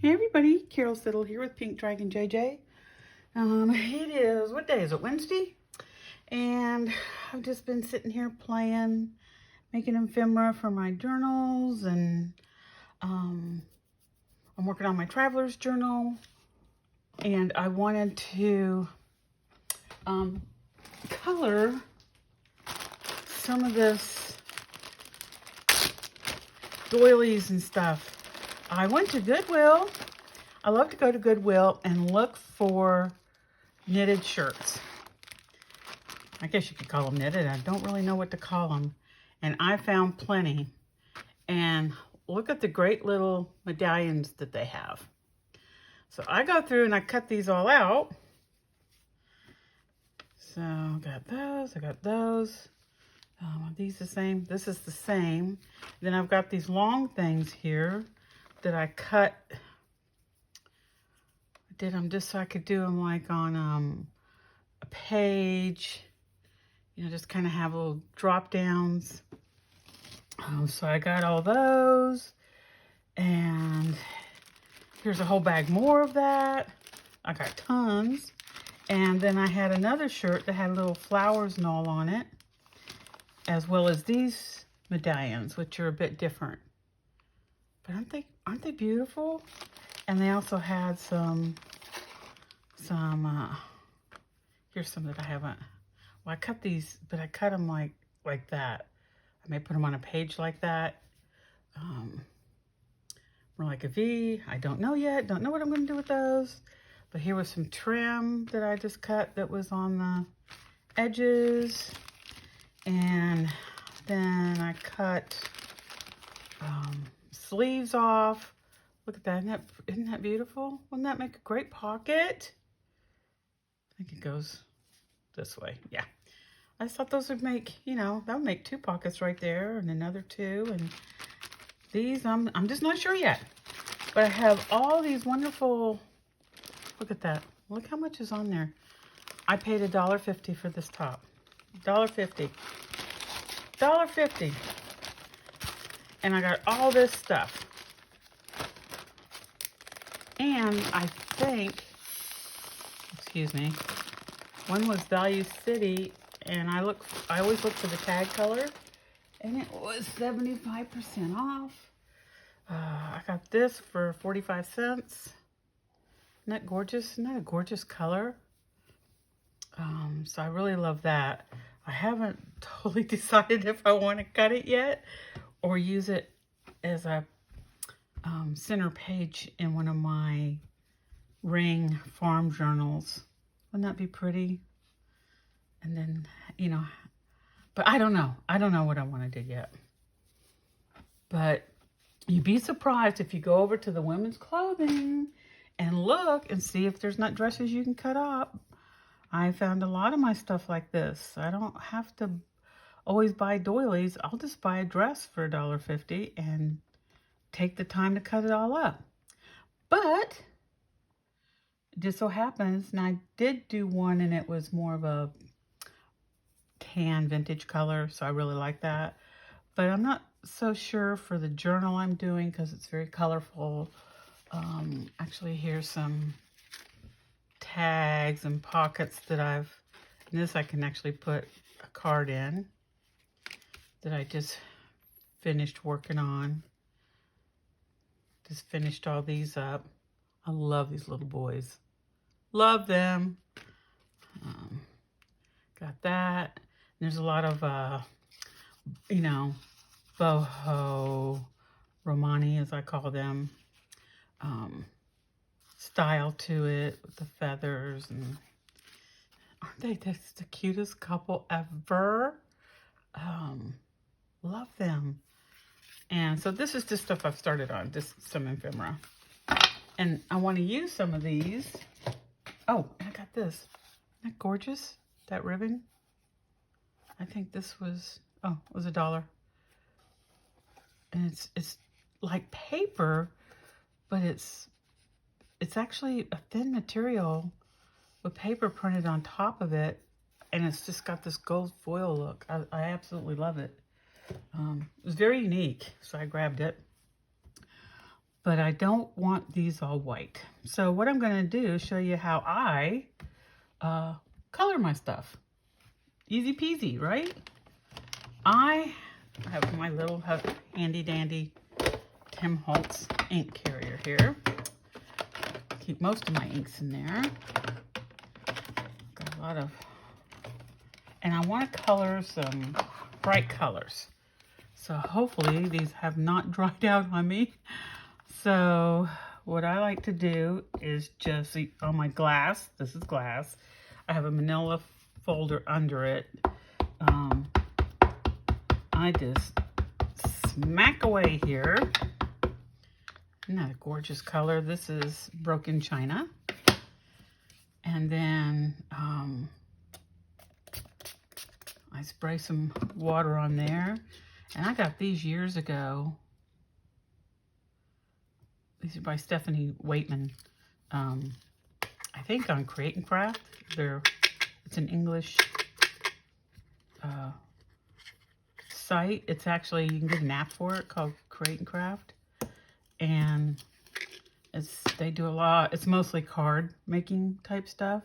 Hey everybody, Carol Siddle here with Pink Dragon JJ. It is, what day is it, Wednesday? And I've just been sitting here playing, making ephemera for my journals, and I'm working on my traveler's journal. And I wanted to color some of this doilies and stuff. I went to Goodwill. I love to go to Goodwill and look for knitted shirts. I guess you could call them knitted. I don't really know what to call them. And I found plenty. And look at the great little medallions that they have. So I go through and I cut these all out. So I got those, I got those. Are these the same? This is the same. Then I've got these long things here that I cut. I did them just so I could do them like on a page. You know, just kind of have little drop downs. So I got all those. And here's a whole bag more of that. I got tons. And then I had another shirt that had little flowers and all on it, as well as these medallions, which are a bit different. But aren't they beautiful? And they also had some here's some that I haven't. Well, I cut these, but I cut them like that. I may put them on a page like that. More like a V. I don't know yet. Don't know what I'm going to do with those. But here was some trim that I just cut that was on the edges. And then I cut sleeves off. Look at that. Isn't that beautiful? Wouldn't that make a great pocket? I think it goes this way. Yeah. I just thought those would make, you know, that would make 2 pockets right there and another 2. And these, I'm just not sure yet. But I have all these wonderful, look at that. Look how much is on there. I paid $1.50 for this top. $1.50. $1.50. And I got all this stuff. And I think, excuse me, one was Value City, and I always look for the tag color, and it was 75% off. I got this for 45 cents. Isn't that gorgeous? Isn't that a gorgeous color? So I really love that. I haven't totally decided if I want to cut it yet or use it as a center page in one of my ring farm journals. Wouldn't that be pretty? And then, you know, but I don't know. I don't know what I want to do yet. But you'd be surprised if you go over to the women's clothing and look and see if there's not dresses you can cut up. I found a lot of my stuff like this. I don't have to always buy doilies. I'll just buy a dress for $1.50 and take the time to cut it all up. But it just so happens, and I did do one and it was more of a tan vintage color, so I really like that. But I'm not so sure for the journal I'm doing because it's very colorful. Actually, here's some tags and pockets that and this I can actually put a card in that I just finished working on. Just finished all these up. I love these little boys. Love them. Got that. There's a lot of, you know, boho, romani as I call them, style to it with the feathers. And aren't they just the cutest couple ever? Love them. And so this is just stuff I've started on, just some ephemera. And I want to use some of these. Oh, I got this. Isn't that gorgeous? That ribbon. I think this was, oh, it was $1. And it's like paper, but it's actually a thin material with paper printed on top of it, and it's just got this gold foil look. I absolutely love it. It was very unique, so I grabbed it. but I don't want these all white. So what I'm going to do is show you how I color my stuff. Easy peasy, right? I have my little handy dandy Tim Holtz ink carrier here. Keep most of my inks in there. Got a lot of, and I want to color some bright colors. So hopefully these have not dried out on me. So what I like to do is just, on my glass, this is glass, I have a manila folder under it. I just smack away here. Isn't that a gorgeous color? This is broken china. And then I spray some water on there. And I got these years ago. These are by Stephanie Waitman. I think on Create and Craft. It's an English site. It's actually, you can get an app for it called Create and Craft. And they do a lot. It's mostly card making type stuff.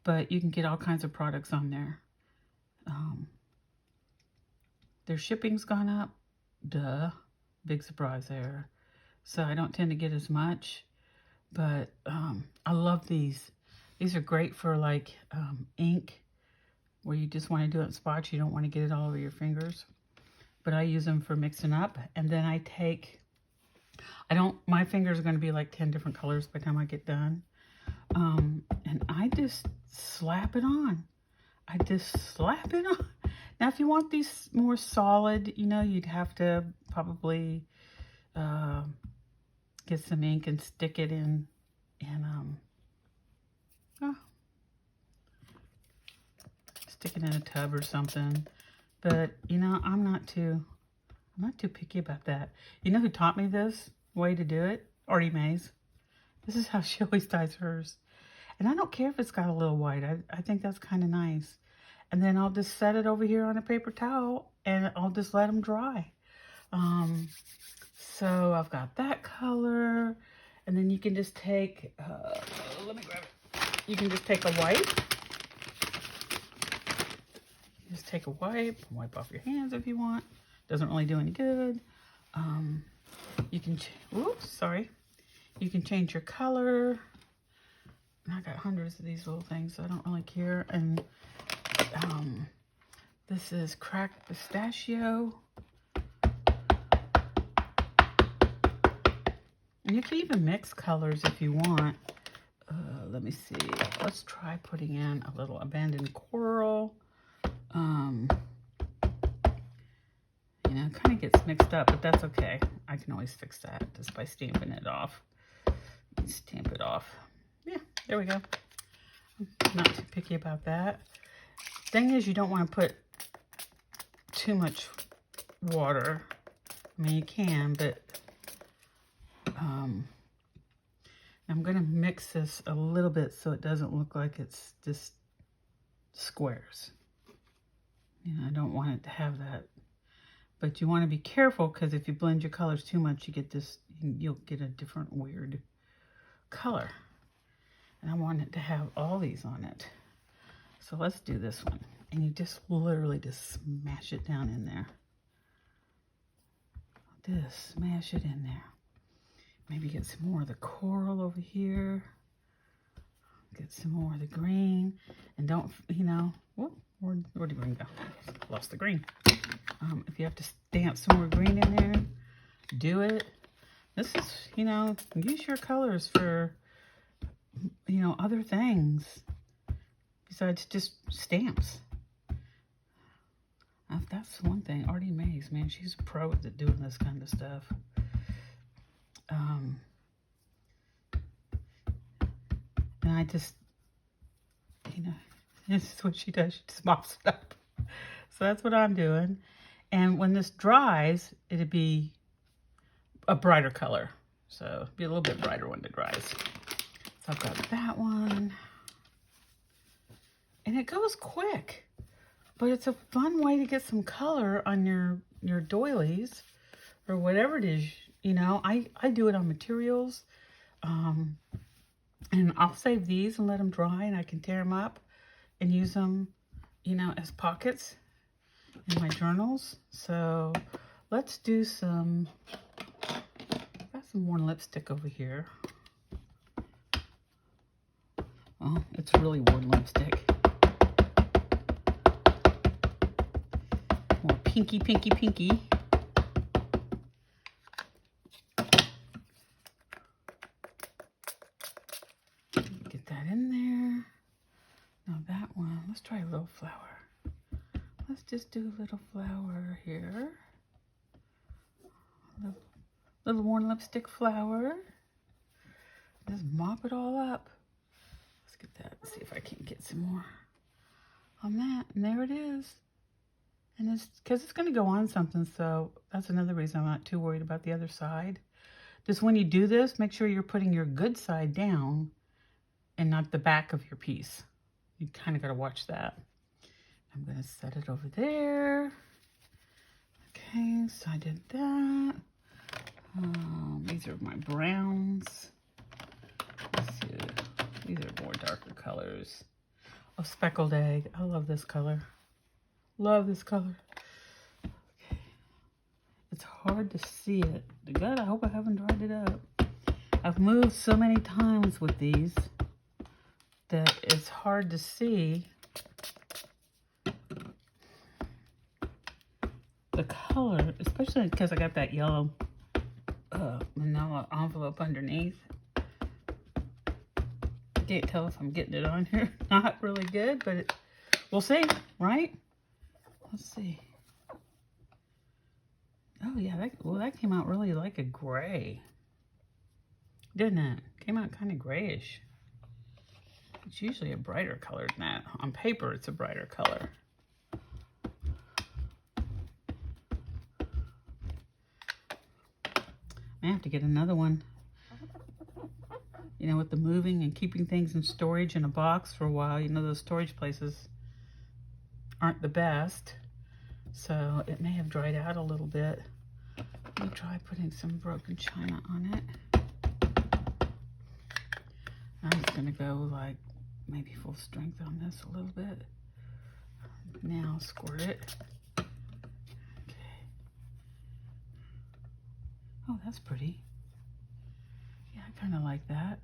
But you can get all kinds of products on there. Their shipping's gone up. Duh. Big surprise there. So I don't tend to get as much. But I love these. These are great for like ink, where you just want to do it in spots. You don't want to get it all over your fingers. But I use them for mixing up. And then I take, my fingers are going to be like 10 different colors by the time I get done. And I just slap it on. I just slap it on. Now, if you want these more solid, you know, you'd have to probably get some ink and stick it in, and stick it in a tub or something. But you know, I'm not too picky about that. You know who taught me this way to do it? Artie Mays. This is how she always dyes hers. And I don't care if it's got a little white. I think that's kind of nice. And then I'll just set it over here on a paper towel and I'll just let them dry. So I've got that color. And then you can just take, let me grab it. You can just take a wipe. Just take a wipe off your hands if you want. Doesn't really do any good. You can, oops, sorry. You can change your color. And I got hundreds of these little things, so I don't really care. And this is cracked pistachio. And you can even mix colors if you want. Let me see. Let's try putting in a little abandoned coral. You know, it kind of gets mixed up, but that's okay. I can always fix that just by stamping it off. Stamp it off. Yeah, there we go. I'm not too picky about that. Thing is, you don't want to put too much water. I mean, you can, but I'm going to mix this a little bit so it doesn't look like it's just squares. You know, I don't want it to have that. But you want to be careful, because if you blend your colors too much, you get this, you'll get a different weird color. And I want it to have all these on it. So let's do this one. And you just literally just smash it down in there. Just smash it in there. Maybe get some more of the coral over here. Get some more of the green. And don't, you know, whoop, where'd the green go? Lost the green. If you have to stamp some more green in there, do it. This is, you know, use your colors for, you know, other things besides just stamps. That's one thing. Artie Mays, man, she's a pro at doing this kind of stuff. And I just, you know, this is what she does. She just mops it up. So that's what I'm doing. And when this dries, it'll be a brighter color. So it'll be a little bit brighter when it dries. So I've got that one. And it goes quick. But it's a fun way to get some color on your doilies or whatever it is You know, I do it on materials. And I'll save these and let them dry, and I can tear them up and use them, you know, as pockets in my journals. So let's do some, I've got some worn lipstick over here. Oh, it's really worn lipstick. More pinky, pinky, pinky. Get that in there. Now that one, let's try a little flower. Let's just do a little flower here. Little worn lipstick flower. Just mop it all up. Let's get that, see if I can get some more on that. And there it is. And it's, because it's going to go on something, so that's another reason I'm not too worried about the other side. Just when you do this, make sure you're putting your good side down and not the back of your piece. You kind of got to watch that. I'm going to set it over there. Okay, so I did that. These are my browns. Let's see. These are more darker colors. Oh, speckled egg. I love this color. Love this color. Okay. It's hard to see it. Good, I hope I haven't dried it up. I've moved so many times with these that it's hard to see the color, especially because I got that yellow manila envelope underneath. Can't tell if I'm getting it on here. Not really good, but we'll see, right? Let's see. Oh yeah, that came out really like a gray, didn't it? Came out kind of grayish. It's usually a brighter color than that. On paper, it's a brighter color. I have to get another one. You know, with the moving and keeping things in storage in a box for a while, you know, those storage places aren't the best. So it may have dried out a little bit. Let me try putting some broken china on it. I'm just gonna go like maybe full strength on this a little bit. Now squirt it. Okay. Oh, that's pretty. Yeah, I kind of like that.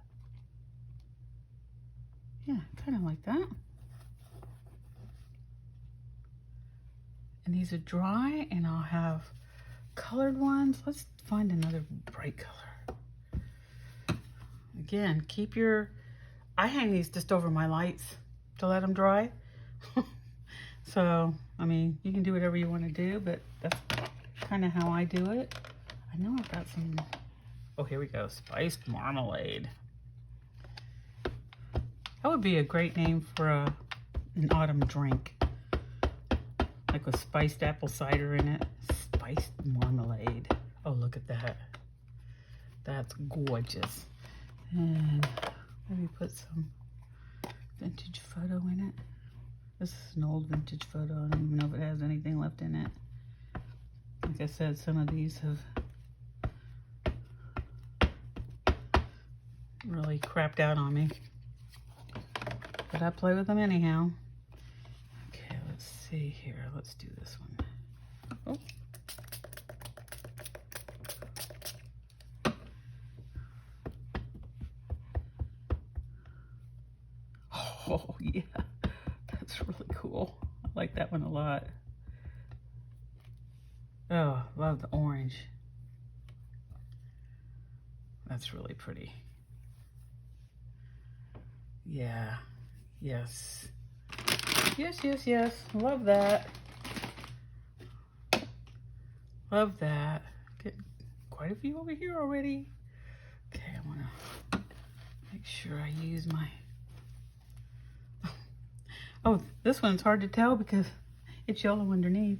Yeah, kind of like that. And these are dry, and I'll have colored ones. Let's find another bright color. Again, keep your, I hang these just over my lights to let them dry. So, I mean, you can do whatever you want to do, but that's kind of how I do it. I know I've got some, oh, here we go, spiced marmalade. That would be a great name for an autumn drink. Like with spiced apple cider in it. Spiced marmalade. Oh, look at that. That's gorgeous. And maybe put some vintage photo in it. This is an old vintage photo. I don't even know if it has anything left in it. Like I said, some of these have really crapped out on me. But I play with them anyhow. Okay, let's see here. Let's do this one. Oh, yeah. That's really cool. I like that one a lot. Oh, love the orange. That's really pretty. Yeah. Yes. Yes, yes, yes. Love that. Love that. Getting quite a few over here already. Okay, I want to make sure I use my... Oh, this one's hard to tell because it's yellow underneath.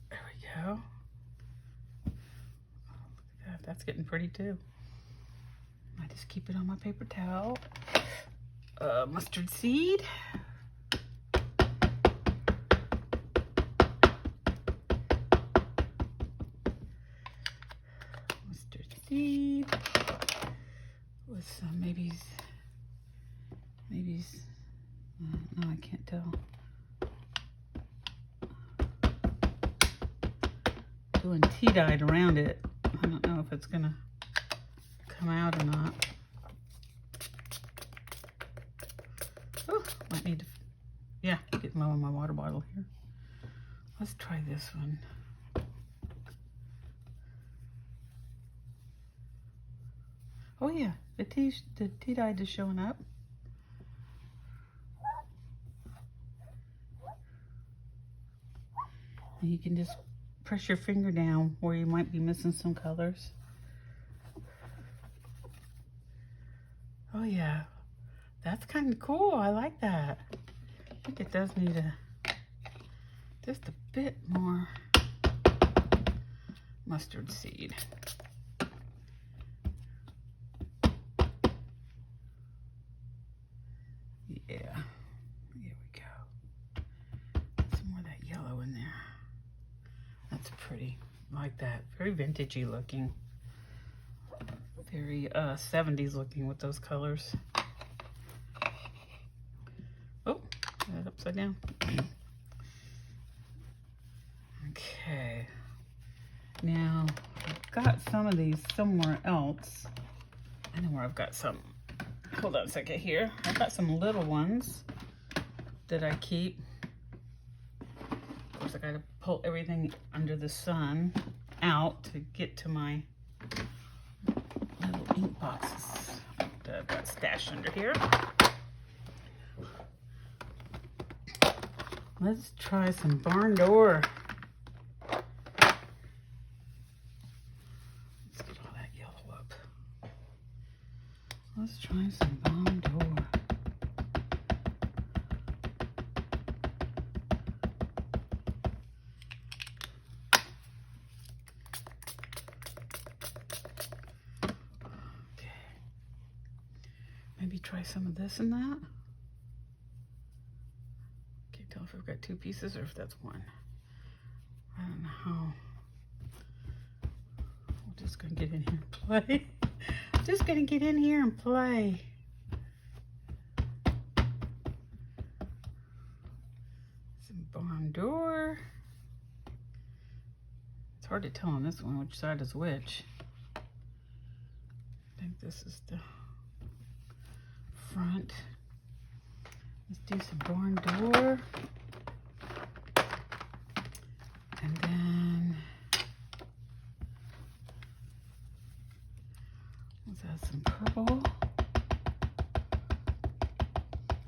There we go. Oh, look at that. That's getting pretty too. I just keep it on my paper towel. Mustard seed. seed with some maybe, no, I can't tell. Doing tea dyed around it. I don't know if it's gonna come out or not. Oh, might need to, yeah, get low in my water bottle here. Let's try this one. Oh yeah, the tea dyed is showing up. And you can just press your finger down where you might be missing some colors. Oh yeah, that's kind of cool. I like that. I think it does need just a bit more mustard seed. Yeah, here we go. Some more of that yellow in there. That's pretty. I like that. Very vintagey looking. Very 70s looking with those colors. Oh, got it upside down. Okay. Now, I've got some of these somewhere else. I know where I've got some. Hold on a second here. I've got some little ones that I keep. Of course, I gotta pull everything under the sun out to get to my little ink boxes that I've got stashed under here. Let's try some barn door. Let's get all that yellow up. Let's try some barn door. Okay. Maybe try some of this and that. Can't tell if I've got two pieces or if that's one. I don't know how. I'm just gonna get in here and play. Just gonna get in here and play. Some barn door. It's hard to tell on this one which side is which. I think this is the front. Let's do some barn door. And then let's add some purple.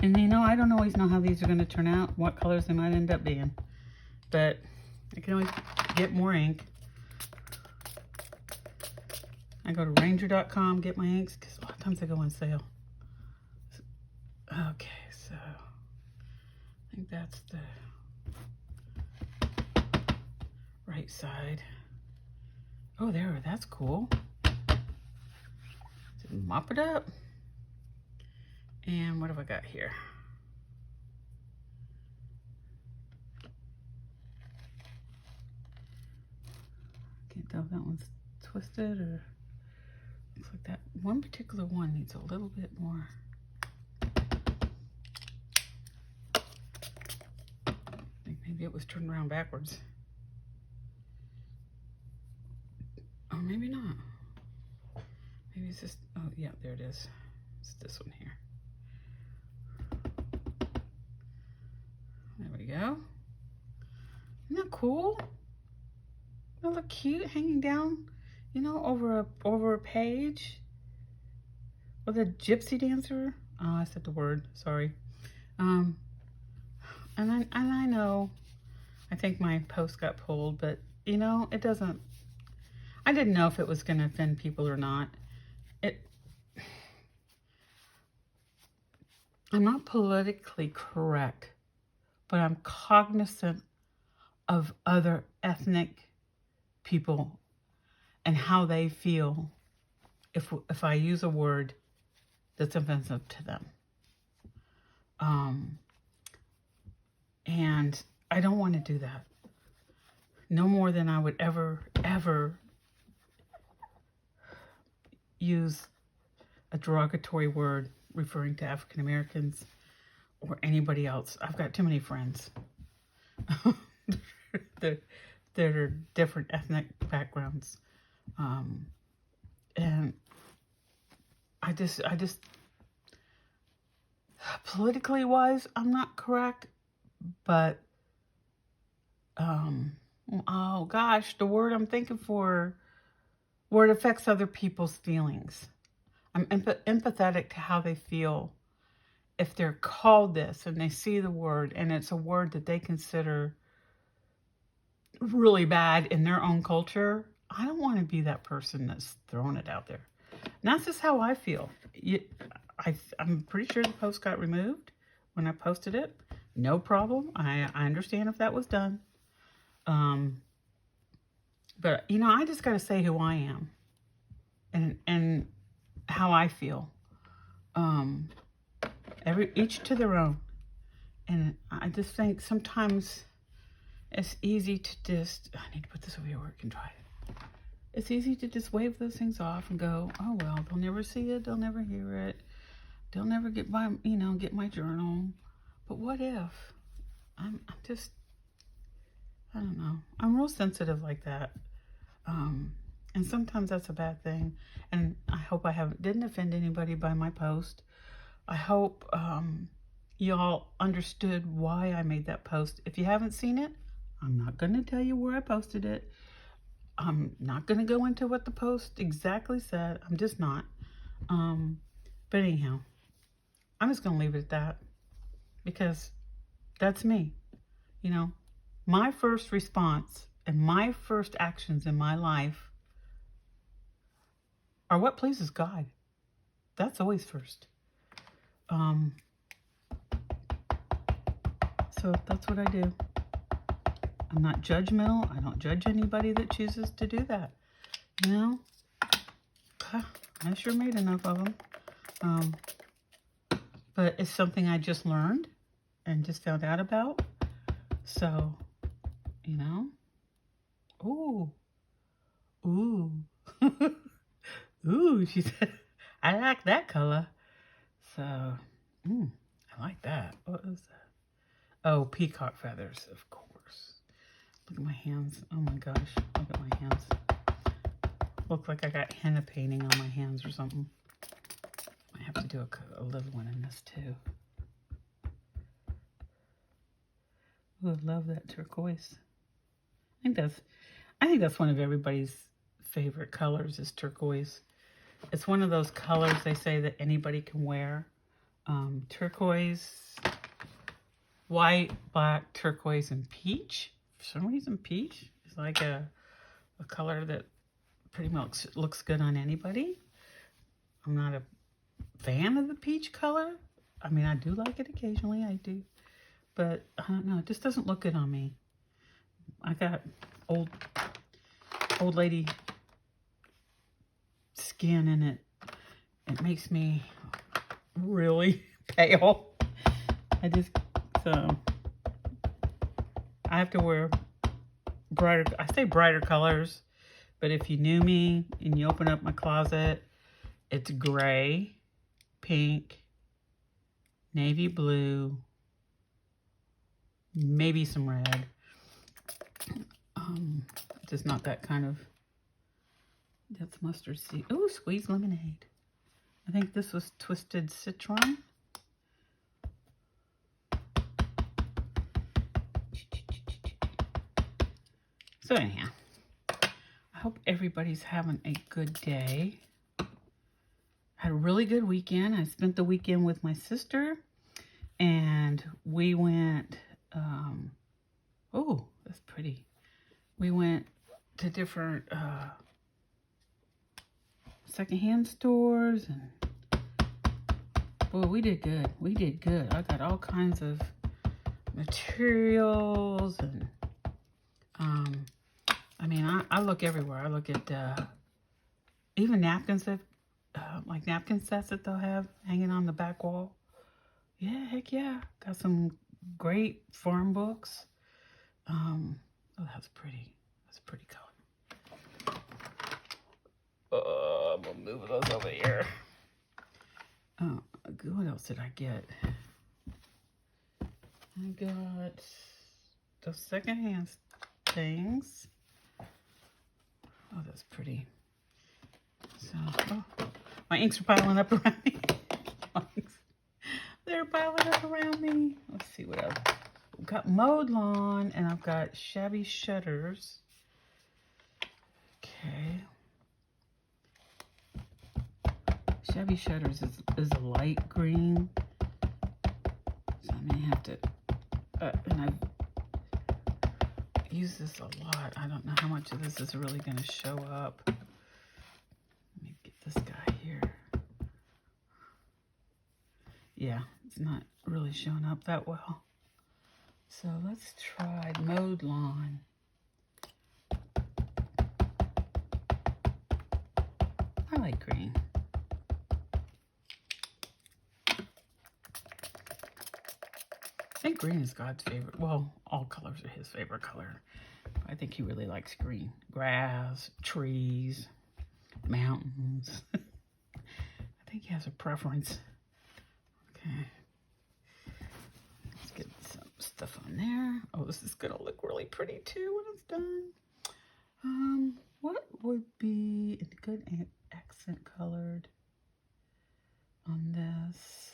And you know, I don't always know how these are going to turn out, what colors they might end up being. But I can always get more ink. I go to ranger.com, get my inks, because a lot of times they go on sale. Okay, so I think that's the right side. Oh, there, that's cool. Just mop it up. And what have I got here? Can't tell if that one's twisted or looks like that. One particular one needs a little bit more. I think maybe it was turned around backwards. Oh, maybe not. Maybe it's just, oh yeah, there it is. It's this one here. There we go. Isn't that cool? That look cute hanging down, you know, over a page with a gypsy dancer. Oh, I said the word, sorry. And I know, I think my post got pulled, but you know, it doesn't, I didn't know if it was going to offend people or not. I'm not politically correct, but I'm cognizant of other ethnic people and how they feel if I use a word that's offensive to them. And I don't want to do that. No more than I would ever use a derogatory word referring to African Americans or anybody else. I've got too many friends that are different ethnic backgrounds. And I just, politically wise, I'm not correct, but, oh gosh, the word I'm thinking for, where it affects other people's feelings. I'm empathetic to how they feel if they're called this and they see the word and it's a word that they consider really bad in their own culture. I don't want to be that person that's throwing it out there. And that's just how I feel. I'm pretty sure the post got removed when I posted it. No problem. I understand if that was done. But, you know, I just got to say who I am and how I feel. Each to their own. And I just think sometimes it's easy to just, I need to put this over here where it can dry. It's easy to just wave those things off and go, oh, well, they'll never see it. They'll never hear it. They'll never get get my journal. But what if? I'm just, I don't know. I'm real sensitive like that. And sometimes that's a bad thing. And I hope I didn't offend anybody by my post. I hope y'all understood why I made that post. If you haven't seen it, I'm not going to tell you where I posted it. I'm not going to go into what the post exactly said. I'm just not. But anyhow, I'm just going to leave it at that because that's me. You know, my first response and my first actions in my life are what pleases God. That's always first. So that's what I do. I'm not judgmental. I don't judge anybody that chooses to do that. You know, I sure made enough of them. But it's something I just learned and just found out about. So, you know, ooh, ooh, she said, I like that color. So, I like that. What was that? Oh, peacock feathers, of course. Look at my hands. Oh my gosh, look at my hands. Look like I got henna painting on my hands or something. I have to do a little one in this too. Ooh, I love that turquoise. I think that's one of everybody's favorite colors is turquoise. It's one of those colors they say that anybody can wear. Turquoise, white, black, turquoise, and peach. For some reason, peach is like a color that pretty much looks good on anybody. I'm not a fan of the peach color. I mean, I do like it occasionally, I do. But I don't know, it just doesn't look good on me. I got old lady skin and it makes me really pale. So I have to wear brighter colors, but if you knew me and you open up my closet, it's gray, pink, navy blue, maybe some red. Just not that kind of, that's mustard seed. Oh, squeezed lemonade. I think this was twisted citron. So anyhow, I hope everybody's having a good day. Had a really good weekend. I spent the weekend with my sister and we went, oh, that's pretty. We went to different secondhand stores and boy, we did good. We did good. I got all kinds of materials and I mean, I look everywhere. I look at even napkins that like napkin sets that they'll have hanging on the back wall. Yeah, heck yeah. Got some great farm books. Oh, that's pretty. That's a pretty color. move those over here. Oh, what else did I get? I got those secondhand things. Oh, that's pretty. So, oh, my inks are piling up around me. They're piling up around me. Let's see what else. I've got mowed lawn, and I've got shabby shutters. Okay. Shabby shutters is a light green. So I may have to, and I've used this a lot. I don't know how much of this is really going to show up. Let me get this guy here. Yeah, it's not really showing up that well. So let's try mowed lawn. I like green. I think green is God's favorite. Well, all colors are his favorite color. I think he really likes green. Grass, trees, mountains. I think he has a preference. Okay. Let's get some stuff on there. Oh, this is going to look really pretty too when it's done. What would be a good accent colored on this?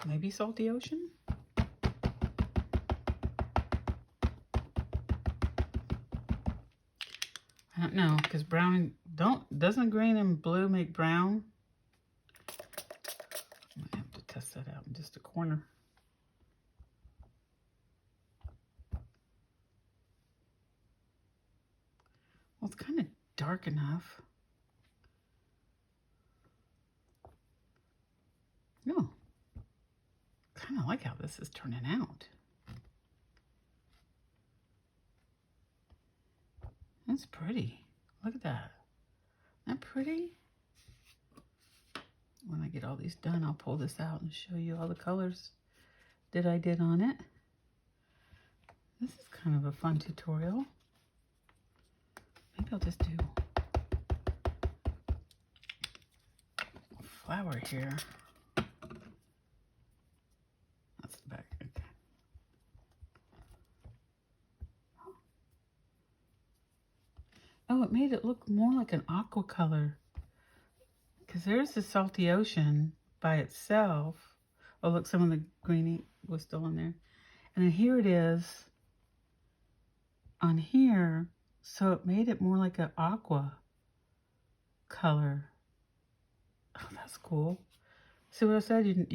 Maybe Salty Ocean? I don't know, because brown doesn't green and blue make brown? I might have to test that out in just a corner. Well, it's kind of dark enough. No. Kind of like how this is turning out. That's pretty. Look at that. Isn't that pretty? When I get all these done, I'll pull this out and show you all the colors that I did on it. This is kind of a fun tutorial. Maybe I'll just do a flower here. That's the back. Okay. Oh, it made it look more like an aqua color. Because there's the Salty Ocean by itself. Oh, look, some of the green ink was still in there. And then here it is on here. So it made it more like an aqua color. Oh, that's cool. See what I said? You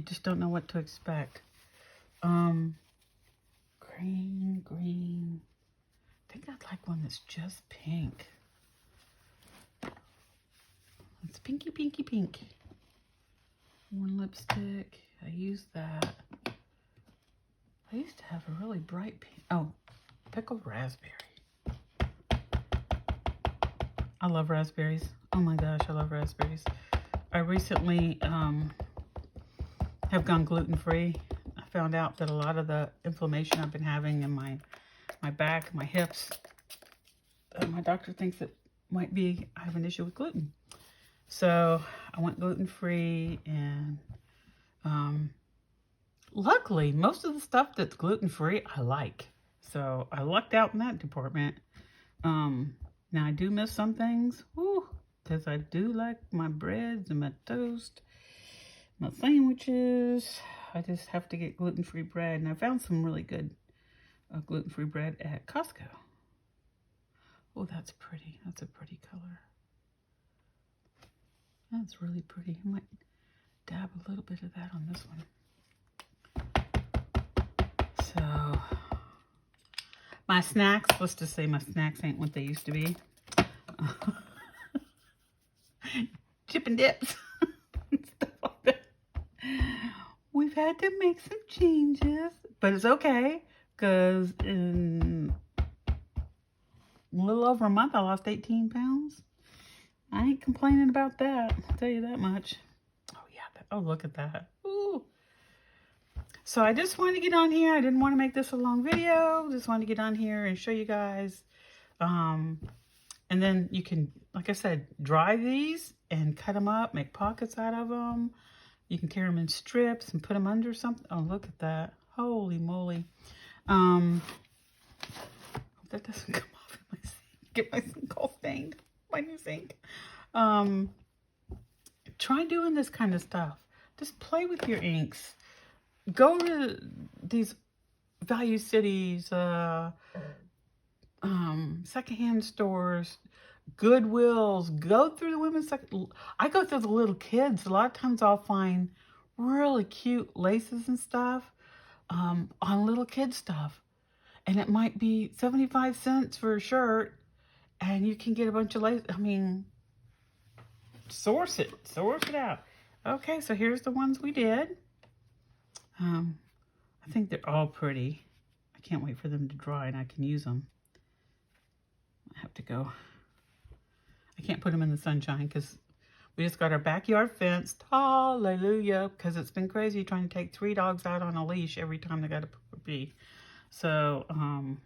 just don't know what to expect. Green. I think I'd like one that's just pink. It's pinky, pinky, pink. One lipstick. I used that. I used to have a really bright pink. Oh, pickled raspberry. I love raspberries. Oh my gosh, I love raspberries. I recently have gone gluten-free. I found out that a lot of the inflammation I've been having in my back, my hips, my doctor thinks it might be I have an issue with gluten. So I went gluten-free, and luckily most of the stuff that's gluten-free I like. So I lucked out in that department. Now I do miss some things, because I do like my breads and my toast, my sandwiches. I just have to get gluten-free bread, and I found some really good gluten-free bread at Costco. Oh, that's pretty. That's a pretty color. That's really pretty. I might dab a little bit of that on this one. So, my snacks, let's just say my snacks ain't what they used to be. Chip and dips. Stuff like that. We've had to make some changes, but it's okay, because in a little over a month, I lost 18 pounds. I ain't complaining about that. I'll tell you that much. Oh, yeah. Oh, look at that. Ooh. So I just wanted to get on here. I didn't want to make this a long video. Just wanted to get on here and show you guys And then you can, like I said, dry these and cut them up, make pockets out of them. You can carry them in strips and put them under something. Oh, look at that. Holy moly. Hope that doesn't come off in my sink. Get my sink all stained. My new sink. Try doing this kind of stuff. Just play with your inks. Go to these Value Cities, secondhand stores, Goodwills. Go through the women's section. I go through the little kids. A lot of times I'll find really cute laces and stuff on little kid stuff. And it might be 75 cents for a shirt. And you can get a bunch of lace. I mean, source it out. Okay, so here's the ones we did. I think they're all pretty. I can't wait for them to dry and I can use them. I have to go. I can't put them in the sunshine because we just got our backyard fenced. Hallelujah. Because it's been crazy trying to take 3 dogs out on a leash every time they got a puppy. So, and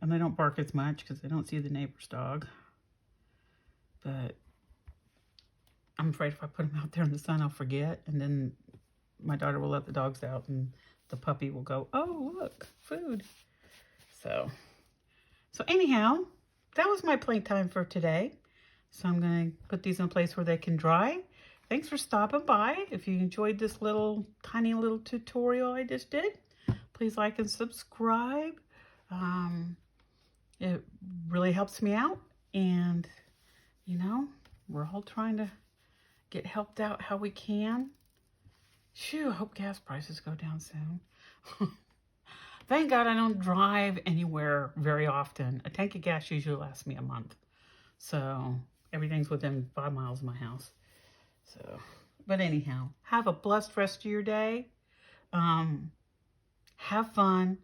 they don't bark as much because they don't see the neighbor's dog. But I'm afraid if I put them out there in the sun, I'll forget. And then my daughter will let the dogs out and the puppy will go, oh, look, food. So anyhow, that was my playtime for today. So I'm going to put these in a place where they can dry. Thanks for stopping by. If you enjoyed this tiny little tutorial I just did, please like and subscribe. It really helps me out. And, you know, we're all trying to get helped out how we can. Phew, I hope gas prices go down soon. Thank God I don't drive anywhere very often. A tank of gas usually lasts me a month. So everything's within 5 miles of my house. So, but anyhow, have a blessed rest of your day. Have fun.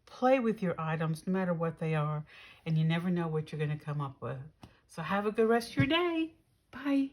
Play with your items, no matter what they are. And you never know what you're going to come up with. So have a good rest of your day. Bye.